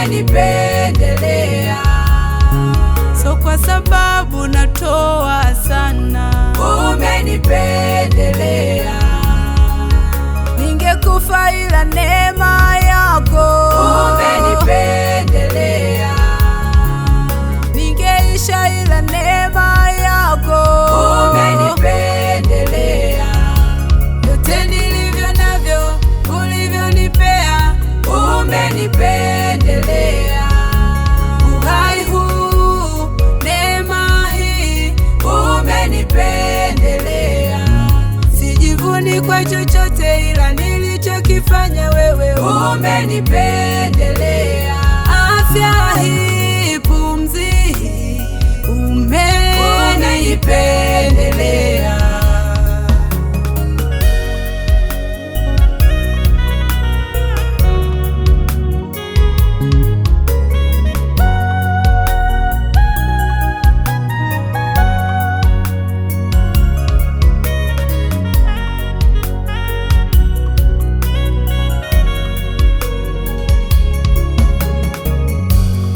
umenipendelea. So kwa sababu natoa sana, umenipendelea. Ningekufa ila neema yako, umenipendelea. Ningeisha ila neema yako, umenipendelea. Yote nilivyo navyo ulivyonipea, umenipendelea. Uhai huu, neema hii, umenipendelea. Sijivuni kwa chochote ila nilichokifanya wewe, umenipendelea. Afya hii, pumzi hii, umenipendelea.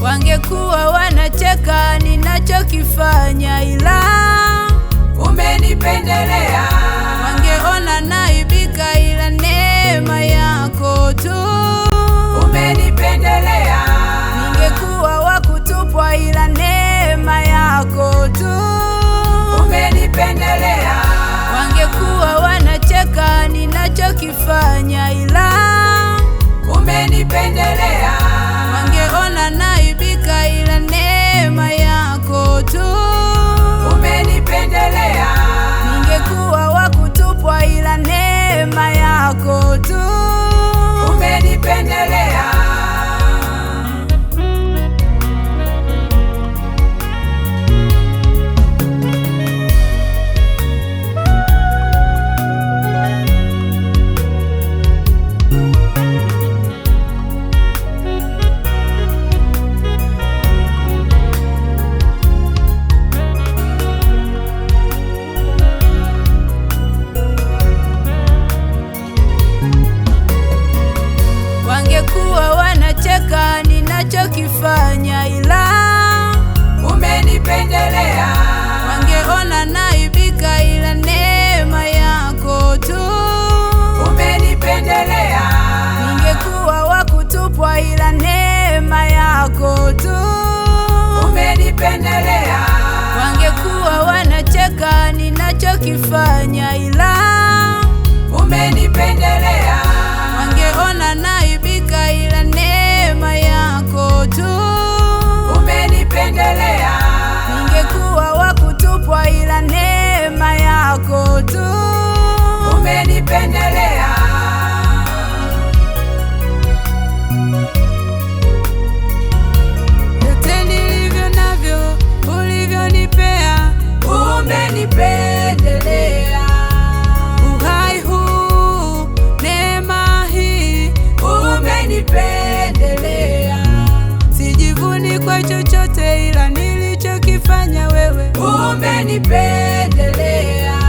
Wangekuwa wanacheka ninachokifanya ila umenipendelea. Wangeona naibika ila neema yako tu, umenipendelea. Ningekuwa wakutupwa ila neema yako tu, umenipendelea. Wangekuwa wanacheka ninachokifanya ila umenipendelea. Wangeona naibika ila neema yako tu, umenipendelea. Ningekuwa wakutupwa ila neema yako tu, umenipendelea. Wangekuwa wanacheka ninachokifanya ila umenipendelea. Wangeona naibika ila neema yako tu, umenipendelea. Ningekuwa wakutupwa ila neema yako tu, umenipendelea. Wangekuwa wanacheka ninachokifanya ila umenipendelea. Wangeona naibika ila neema yako tu, umenipendelea. Ningekuwa wakutupwa ila neema yako tu, umenipendelea. Yote nilivyo navyo ulivyonipea, umenipendelea. Uhai huu, neema hii, umenipendelea. Sijivuni kwa chochote ila nilichokifanya wewe, umenipendelea.